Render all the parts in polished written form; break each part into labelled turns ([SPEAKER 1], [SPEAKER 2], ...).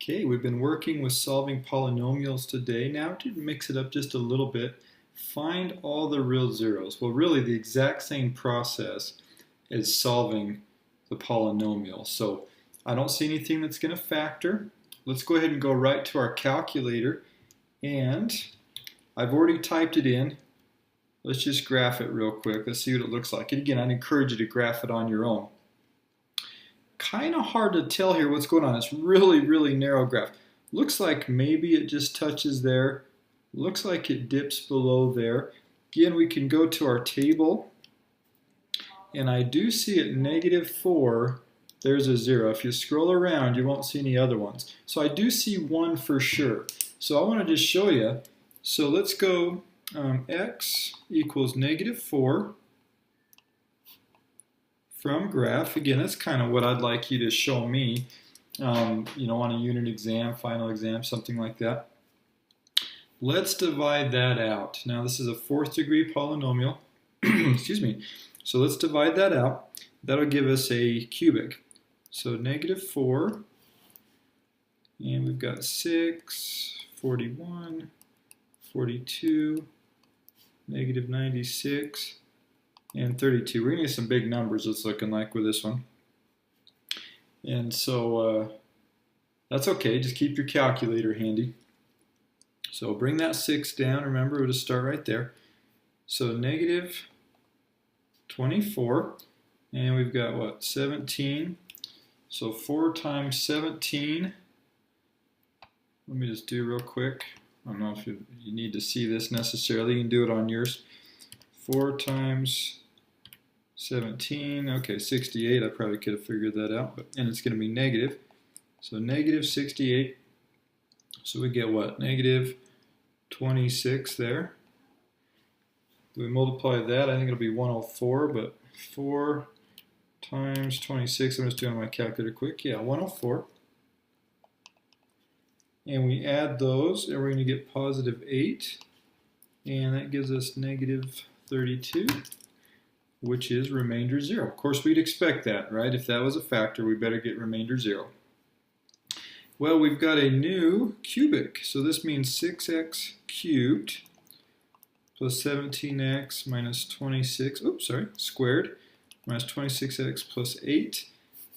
[SPEAKER 1] Okay, we've been working with solving polynomials today. Now to mix it up just a little bit, find all the real zeros. Well, really the exact same process as solving the polynomial. So I don't see anything that's going to factor. Let's go ahead and go right to our calculator, and I've already typed it in. Let's just graph it real quick. Let's see what it looks like. And again, I'd encourage you to graph it on your own. Kind of hard to tell here what's going on. It's really narrow graph. Looks like maybe it just touches there. Looks like it dips below there. Again, we can go to our table, and I do see at -4, there's a 0. If you scroll around, you won't see any other ones. So I do see 1 for sure. So I want to just show you. So let's go x equals -4. From graph. Again, that's kind of what I'd like you to show me, on a unit exam, final exam, something like that. Let's divide that out. Now this is a 4th degree polynomial. Excuse me. So let's divide that out. That'll give us a cubic. So -4, and we've got 6, 41, 42, -96, and 32. We're going to get some big numbers, it's looking like, with this one. And so that's okay, just keep your calculator handy. So bring that 6 down, remember, we'll just start right there. So -24, and we've got what, 17. So 4 times 17, let me just do real quick. I don't know if you need to see this necessarily, you can do it on yours. 4 times 17, okay, 68, I probably could have figured that out, and it's going to be negative. So -68, so we get what? -26 there. We multiply that, I think it'll be 104, but 4 times 26, I'm just doing my calculator quick, yeah, 104. And we add those, and we're going to get +8, and that gives us -32. Which is remainder 0. Of course, we'd expect that, right? If that was a factor, we better get remainder 0. Well, we've got a new cubic, so this means 6x cubed plus 17x minus 26, squared, minus 26x plus 8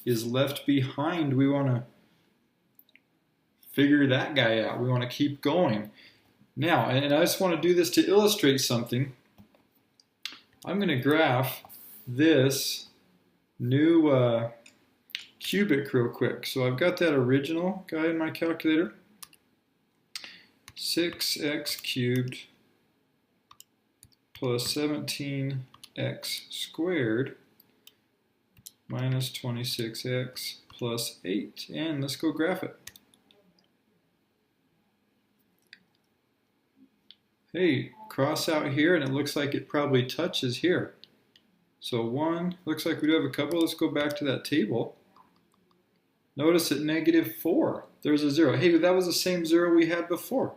[SPEAKER 1] is left behind. We want to figure that guy out. We want to keep going. Now, and I just want to do this to illustrate something. I'm going to graph this new cubic real quick. So I've got that original guy in my calculator. 6x cubed plus 17x squared minus 26x plus 8. And let's go graph it. Hey, cross out here, and it looks like it probably touches here. So 1, looks like we do have a couple. Let's go back to that table. Notice at -4, there's a 0. Hey, that was the same 0 we had before.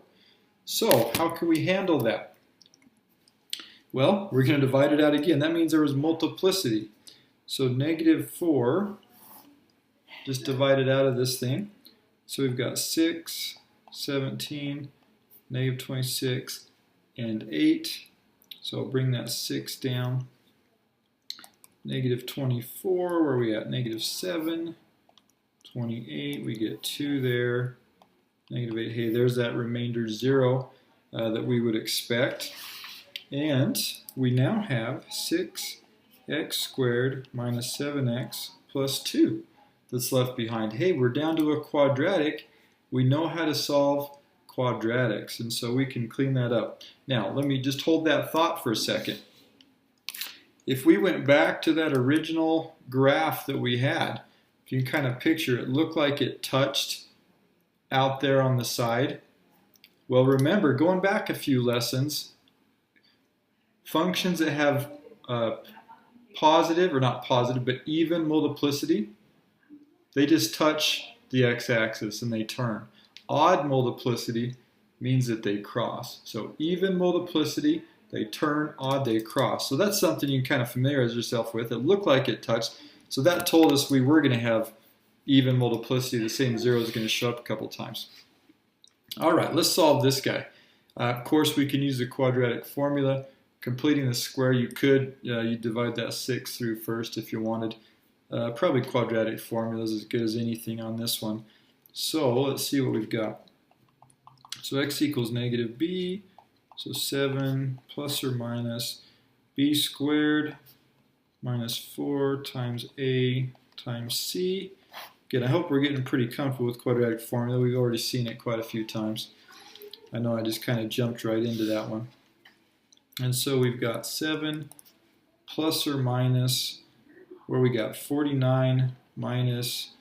[SPEAKER 1] So how can we handle that? Well, we're going to divide it out again. That means there was multiplicity. So -4, just divide it out of this thing. So we've got 6, 17, -26, and 8, so I'll bring that 6 down. -24, where are we at? -7, 28, we get 2 there. -8, hey, there's that remainder 0 that we would expect. And we now have 6x squared minus 7x plus 2 that's left behind. Hey, we're down to a quadratic. We know how to solve quadratics, and so we can clean that up. Now, let me just hold that thought for a second. If we went back to that original graph that we had, if you can kind of picture it, looked like it touched out there on the side. Well, remember, going back a few lessons, functions that have positive, or not positive, but even multiplicity, they just touch the x-axis and they turn. Odd multiplicity means that they cross. So even multiplicity, they turn, odd, they cross. So that's something you can kind of familiarize yourself with. It looked like it touched. So that told us we were going to have even multiplicity, the same zero is going to show up a couple times. All right, let's solve this guy. Of course, we can use the quadratic formula. Completing the square, you could you divide that 6 through first if you wanted. Probably quadratic formula is as good as anything on this one. So let's see what we've got. So x equals negative b, so 7 plus or minus b squared minus 4 times a times c. Again, I hope we're getting pretty comfortable with quadratic formula. We've already seen it quite a few times. I know I just kind of jumped right into that one. And so we've got 7 plus or minus, where we got 49 minus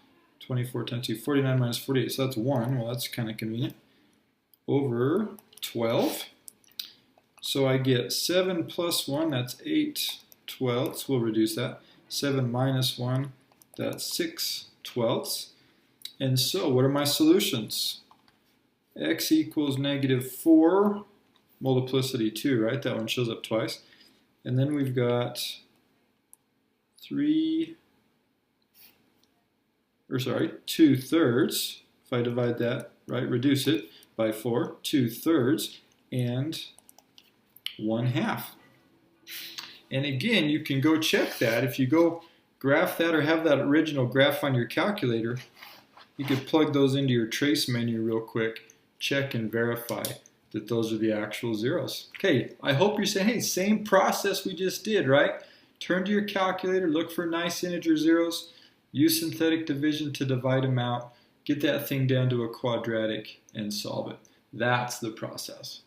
[SPEAKER 1] 24 times 2, 49 minus 48, so that's 1. Well, that's kind of convenient. Over 12. So I get 7 plus 1, that's 8 twelfths. We'll reduce that. 7 minus 1, that's 6 twelfths. And so what are my solutions? X equals negative 4, multiplicity 2, right? That one shows up twice. And then we've got 2 thirds. If I divide that, right, reduce it by 4, 2 thirds, and 1/2. And again, you can go check that. If you go graph that or have that original graph on your calculator, you could plug those into your trace menu real quick, check and verify that those are the actual zeros. Okay, I hope you're saying, hey, same process we just did, right? Turn to your calculator, look for nice integer zeros, use synthetic division to divide them out, get that thing down to a quadratic and solve it. That's the process.